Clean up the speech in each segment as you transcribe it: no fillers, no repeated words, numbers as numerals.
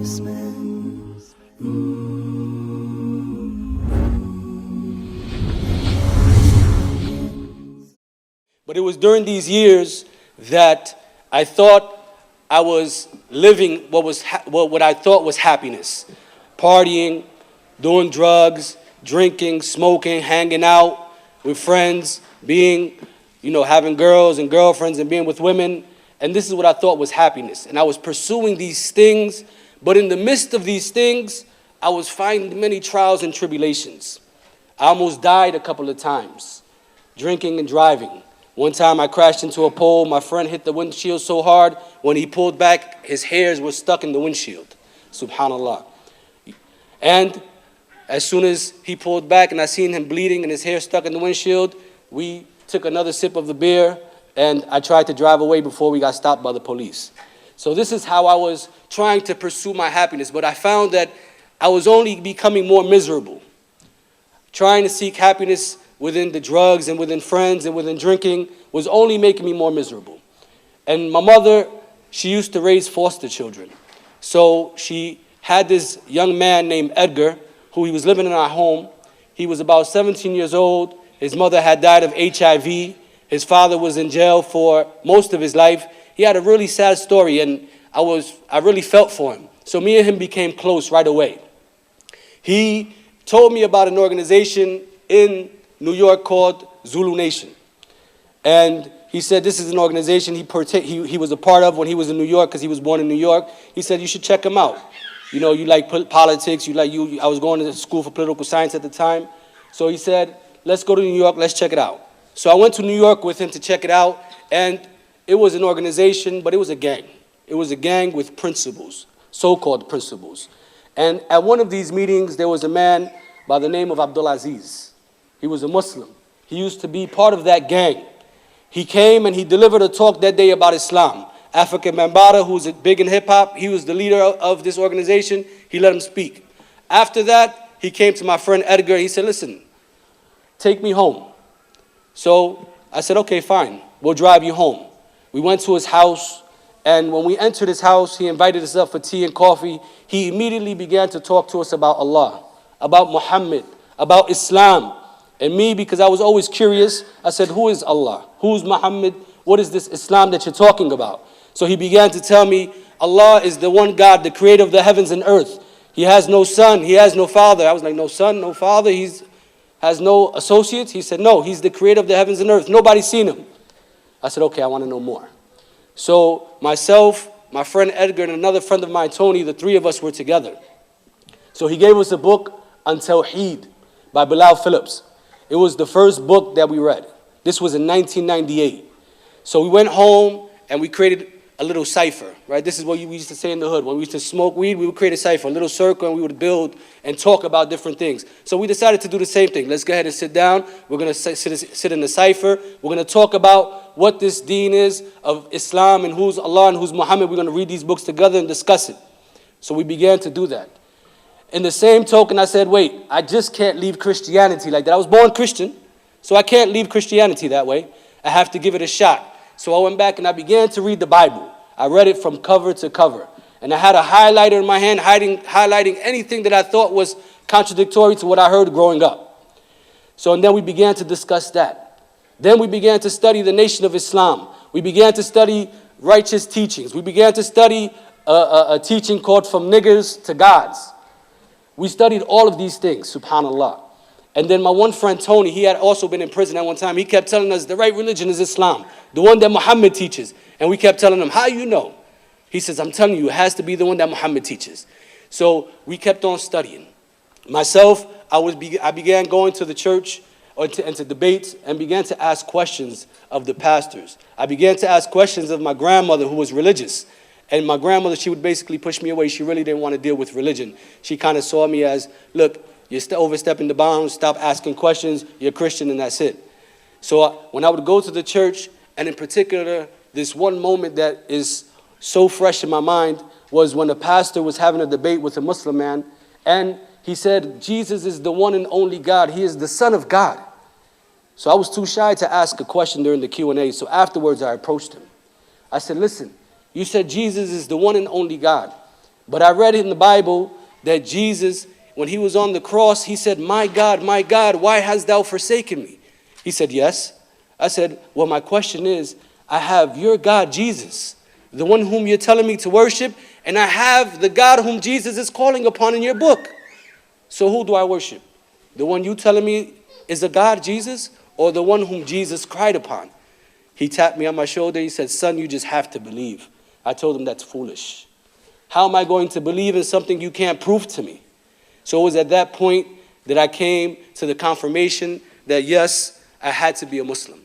But it was during these years that I thought I was living what I thought was happiness. Partying, doing drugs, drinking, smoking, hanging out with friends, being, having girls and girlfriends and being with women. And this is what I thought was happiness. And I was pursuing these things, but in the midst of these things, I was finding many trials and tribulations. I almost died a couple of times, drinking and driving. One time I crashed into a pole. My friend hit the windshield so hard, when he pulled back, his hairs were stuck in the windshield. Subhanallah. And as soon as he pulled back and I seen him bleeding and his hair stuck in the windshield, we took another sip of the beer and I tried to drive away before we got stopped by the police. So this is how I was trying to pursue my happiness, but I found that I was only becoming more miserable. Trying to seek happiness within the drugs and within friends and within drinking was only making me more miserable. And my mother, she used to raise foster children. So she had this young man named Edgar, who he was living in our home. He was about 17 years old. His mother had died of HIV. His father was in jail for most of his life. He had a really sad story, and I really felt for him. So me and him became close right away. He told me about an organization in New York called Zulu Nation. And he said this is an organization he was a part of when he was in New York, because he was born in New York. He said you should check him out. You like politics, I was going to school for political science at the time. So he said, let's go to New York, let's check it out. So I went to New York with him to check it out, and it was an organization, but it was a gang. It was a gang with principles, so-called principles. And at one of these meetings, there was a man by the name of Abdulaziz. He was a Muslim. He used to be part of that gang. He came and he delivered a talk that day about Islam. African Mambata, who's big in hip-hop, he was the leader of this organization. He let him speak. After that, he came to my friend Edgar. He said, listen, take me home. So I said, okay, fine. We'll drive you home. We went to his house, and when we entered his house, he invited us up for tea and coffee. He immediately began to talk to us about Allah, about Muhammad, about Islam. And me, because I was always curious, I said, who is Allah? Who's Muhammad? What is this Islam that you're talking about? So he began to tell me, Allah is the one God, the creator of the heavens and earth. He has no son, he has no father. I was like, no son, no father, he has no associates? He said, no, he's the creator of the heavens and earth. Nobody's seen him. I said, okay, I want to know more. So myself, my friend Edgar, and another friend of mine, Tony, the three of us were together. So he gave us a book on Tawheed by Bilal Phillips. It was the first book that we read. This was in 1998. So we went home and we created a little cipher, right? This is what we used to say in the hood. When we used to smoke weed, we would create a cipher, a little circle, and we would build and talk about different things. So we decided to do the same thing. Let's go ahead and sit down. We're going to sit in the cipher. We're going to talk about what this deen is of Islam and who's Allah and who's Muhammad. We're going to read these books together and discuss it. So we began to do that. In the same token, I said, wait, I just can't leave Christianity like that. I was born Christian, so I can't leave Christianity that way. I have to give it a shot. So I went back and I began to read the Bible. I read it from cover to cover. And I had a highlighter in my hand, highlighting anything that I thought was contradictory to what I heard growing up. So and then we began to discuss that. Then we began to study the nation of Islam. We began to study righteous teachings. We began to study a teaching called From Niggers to Gods. We studied all of these things, subhanAllah. And then my one friend, Tony, he had also been in prison at one time. He kept telling us the right religion is Islam, the one that Muhammad teaches. And we kept telling him, how you know? He says, I'm telling you, it has to be the one that Muhammad teaches. So we kept on studying. Myself, I began going to the church and to debates and began to ask questions of the pastors. I began to ask questions of my grandmother, who was religious. And my grandmother, she would basically push me away. She really didn't want to deal with religion. She kind of saw me as, look, you're overstepping the bounds, stop asking questions, you're a Christian, and that's it. So when I would go to the church, and in particular, this one moment that is so fresh in my mind was when a pastor was having a debate with a Muslim man, and he said, Jesus is the one and only God. He is the Son of God. So I was too shy to ask a question during the Q&A, so afterwards I approached him. I said, listen, you said Jesus is the one and only God. But I read in the Bible that Jesus, when he was on the cross, he said, my God, why hast thou forsaken me? He said, yes. I said, well, my question is, I have your God, Jesus, the one whom you're telling me to worship, and I have the God whom Jesus is calling upon in your book. So who do I worship? The one you telling me is a God, Jesus, or the one whom Jesus cried upon? He tapped me on my shoulder. He said, son, you just have to believe. I told him that's foolish. How am I going to believe in something you can't prove to me? So it was at that point that I came to the confirmation that yes, I had to be a Muslim.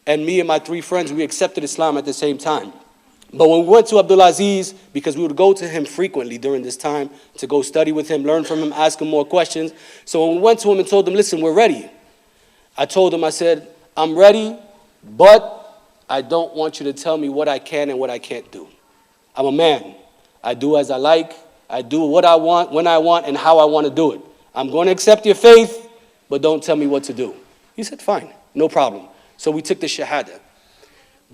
And me and my 3 friends, we accepted Islam at the same time. But when we went to Abdul Aziz, because we would go to him frequently during this time to go study with him, learn from him, ask him more questions. So when we went to him and told him, listen, we're ready. I told him, I said, I'm ready, but I don't want you to tell me what I can and what I can't do. I'm a man. I do as I like. I do what I want, when I want, and how I want to do it. I'm going to accept your faith, but don't tell me what to do. He said, fine, no problem. So we took the Shahada.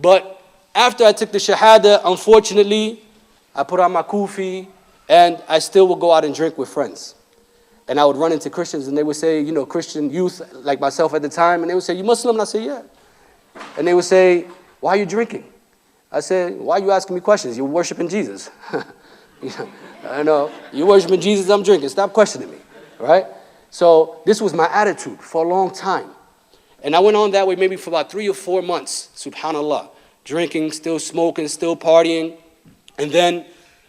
But after I took the Shahada, unfortunately, I put on my kufi, and I still would go out and drink with friends. And I would run into Christians, and they would say, you know, Christian youth like myself at the time, and they would say, you Muslim? And I said, yeah. And they would say, why are you drinking? I said, why are you asking me questions? You're worshiping Jesus. I know, you're worshiping Jesus, I'm drinking. Stop questioning me, right? So this was my attitude for a long time. And I went on that way maybe for about 3 or 4 months, subhanAllah. Drinking, still smoking, still partying. And then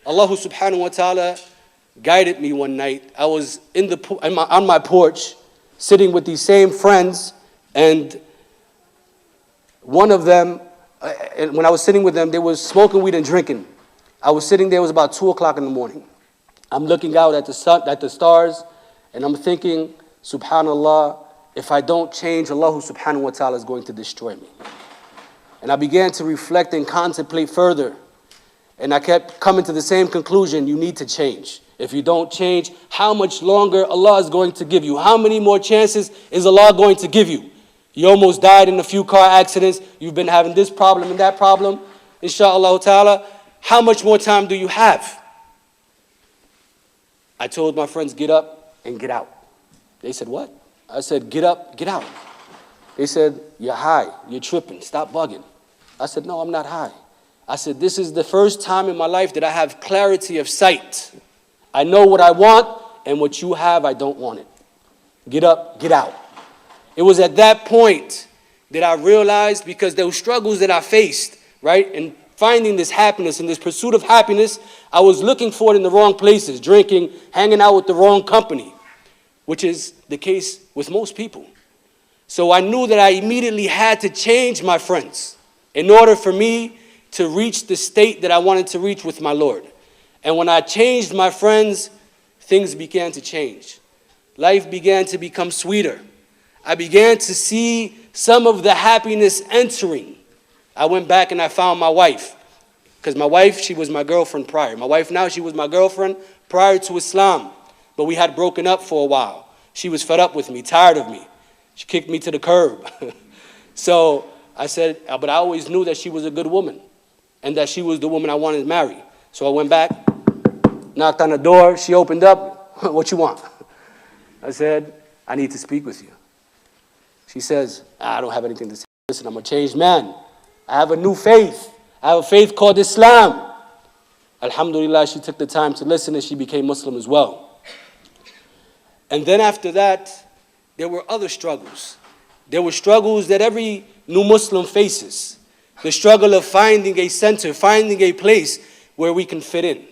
Allah subhanahu wa ta'ala guided me one night. I was on my porch, sitting with these same friends, and one of them, when I was sitting with them, they were smoking weed and drinking. I was sitting there, it was about 2 o'clock in the morning. I'm looking out at the sun, at the stars, and I'm thinking, subhanAllah, if I don't change, Allah subhanahu wa ta'ala is going to destroy me. And I began to reflect and contemplate further. And I kept coming to the same conclusion, you need to change. If you don't change, how much longer Allah is going to give you? How many more chances is Allah going to give you? You almost died in a few car accidents. You've been having this problem and that problem. Insha'Allah ta'ala, how much more time do you have? I told my friends, get up and get out. They said, what? I said, get up, get out. They said, you're high, you're tripping, stop bugging. I said, no, I'm not high. I said, this is the first time in my life that I have clarity of sight. I know what I want, and what you have, I don't want it. Get up, get out. It was at that point that I realized, because there were struggles that I faced, right? And finding this happiness and this pursuit of happiness, I was looking for it in the wrong places, drinking, hanging out with the wrong company, which is the case with most people. So I knew that I immediately had to change my friends in order for me to reach the state that I wanted to reach with my Lord. And when I changed my friends, things began to change. Life began to become sweeter. I began to see some of the happiness entering. I went back and I found my wife. Because my wife, she was my girlfriend prior. My wife now, she was my girlfriend prior to Islam. But we had broken up for a while. She was fed up with me, tired of me. She kicked me to the curb. So I said, but I always knew that she was a good woman and that she was the woman I wanted to marry. So I went back, knocked on the door. She opened up. What you want? I said, I need to speak with you. She says, I don't have anything to say. Listen, I'm a changed man. I have a new faith. I have a faith called Islam. Alhamdulillah, she took the time to listen and she became Muslim as well. And then after that, there were other struggles. There were struggles that every new Muslim faces. The struggle of finding a center, finding a place where we can fit in.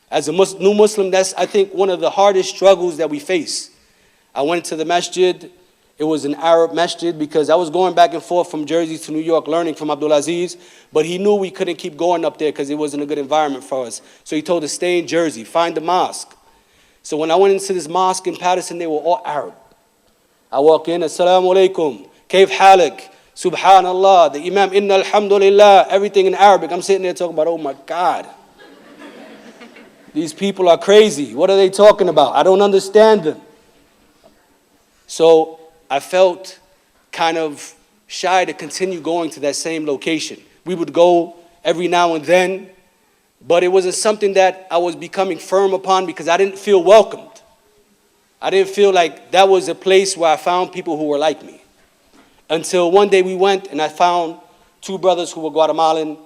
As a new Muslim, that's, I think, one of the hardest struggles that we face. I went to the masjid. It was an Arab masjid because I was going back and forth from Jersey to New York learning from Abdul Aziz, but he knew we couldn't keep going up there because it wasn't a good environment for us. So he told us, stay in Jersey, find a mosque. So when I went into this mosque in Patterson, they were all Arab. I walk in, Assalamu alaikum, Kayf halik, Subhanallah, the Imam, Inna alhamdulillah, everything in Arabic. I'm sitting there talking about, oh my God. These people are crazy. What are they talking about? I don't understand them. So I felt kind of shy to continue going to that same location. We would go every now and then, but it wasn't something that I was becoming firm upon because I didn't feel welcomed. I didn't feel like that was a place where I found people who were like me. Until one day we went and I found two brothers who were Guatemalan,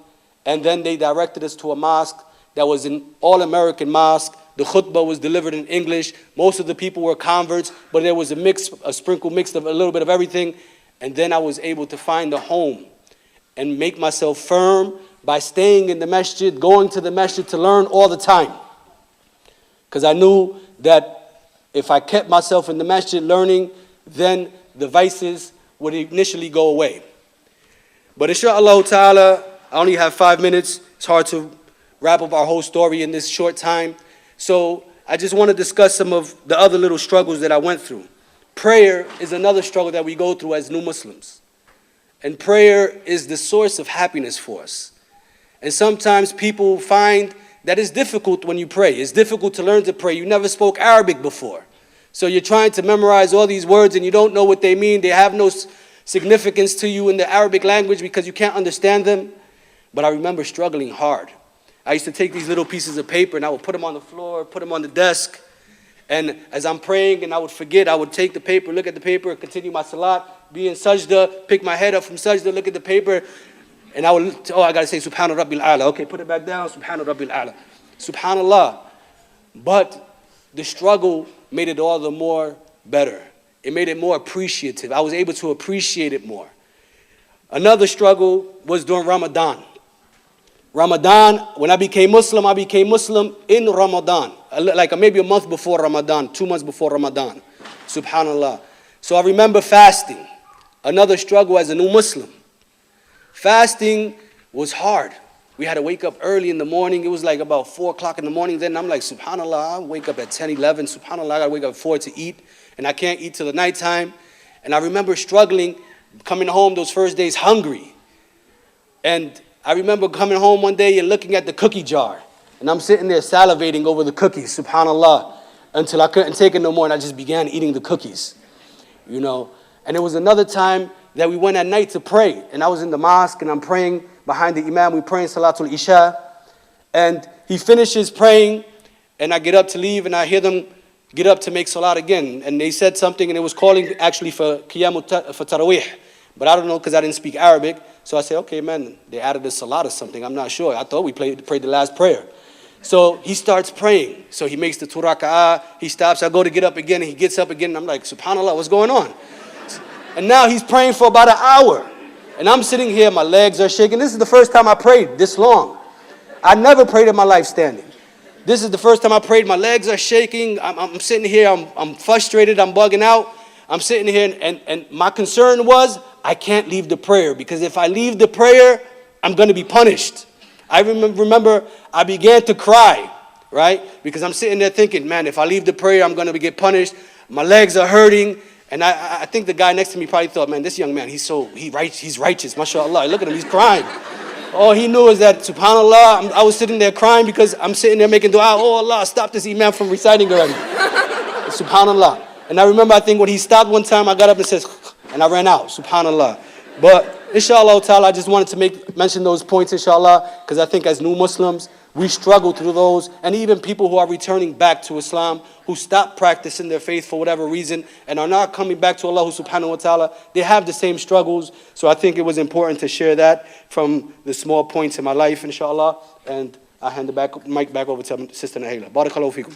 and then they directed us to a mosque that was an all-American mosque. The khutbah was delivered in English. Most of the people were converts, but there was a sprinkle mixed of a little bit of everything. And then I was able to find a home and make myself firm by staying in the masjid, going to the masjid to learn all the time. Because I knew that if I kept myself in the masjid learning, then the vices would initially go away. But inshallah ta'ala, I only have 5 minutes. It's hard to wrap up our whole story in this short time. So I just want to discuss some of the other little struggles that I went through. Prayer is another struggle that we go through as new Muslims. And prayer is the source of happiness for us. And sometimes people find that it's difficult when you pray. It's difficult to learn to pray. You never spoke Arabic before. So you're trying to memorize all these words and you don't know what they mean. They have no significance to you in the Arabic language because you can't understand them. But I remember struggling hard. I used to take these little pieces of paper and I would put them on the floor, put them on the desk. And as I'm praying and I would forget, I would take the paper, look at the paper, continue my salat, be in sajda, pick my head up from sajda, look at the paper. And I would, I got to say, Subhana Rabbil A'la. Okay, put it back down, Subhana Rabbil A'la. Subhanallah. But the struggle made it all the more better. It made it more appreciative. I was able to appreciate it more. Another struggle was during Ramadan. Ramadan, when I became Muslim in Ramadan. Like maybe a month before Ramadan, 2 months before Ramadan. Subhanallah. So I remember fasting. Another struggle as a new Muslim. Fasting was hard. We had to wake up early in the morning. It was like about 4 o'clock in the morning. Then I'm like, subhanallah, I wake up at 10, 11. Subhanallah, I got to wake up at 4 to eat. And I can't eat till the nighttime. And I remember struggling, coming home those first days hungry. And I remember coming home one day and looking at the cookie jar. And I'm sitting there salivating over the cookies, subhanallah, until I couldn't take it no more and I just began eating the cookies. You know, and there was another time that we went at night to pray. And I was in the mosque and I'm praying behind the imam. We praying Salatul Isha. And he finishes praying and I get up to leave and I hear them get up to make salat again. And they said something and it was calling actually for Qiyamut for Tarawih. But I don't know because I didn't speak Arabic. So I said, okay, man, they added a salat or something. I'm not sure. I thought we prayed the last prayer. So he starts praying. So he makes the 2 raka'ah. He stops. I go to get up again and he gets up again. And I'm like, subhanallah, what's going on? And now he's praying for about an hour. And I'm sitting here, my legs are shaking. This is the first time I prayed this long. I never prayed in my life standing. This is the first time I prayed. My legs are shaking. I'm sitting here. I'm frustrated. I'm bugging out. I'm sitting here and my concern was I can't leave the prayer because if I leave the prayer, I'm going to be punished. I remember I began to cry, right? Because I'm sitting there thinking, man, if I leave the prayer, I'm going to get punished. My legs are hurting. And I think the guy next to me probably thought, man, this young man, he's righteous, mashallah. Look at him, he's crying. All he knew is that, subhanallah, I was sitting there crying because I'm sitting there making dua. Oh, Allah, stop this imam from reciting already. Subhanallah. And I remember, I think when he stopped one time, I got up and said, and I ran out, subhanallah. But inshallah ta'ala, I just wanted to mention those points, inshallah, because I think as new Muslims, we struggle through those. And even people who are returning back to Islam, who stop practicing their faith for whatever reason, and are not coming back to Allah subhanahu wa ta'ala, they have the same struggles. So I think it was important to share that from the small points in my life, inshallah. And I hand the mic back over to Sister Nahila. Barakallahu feekum.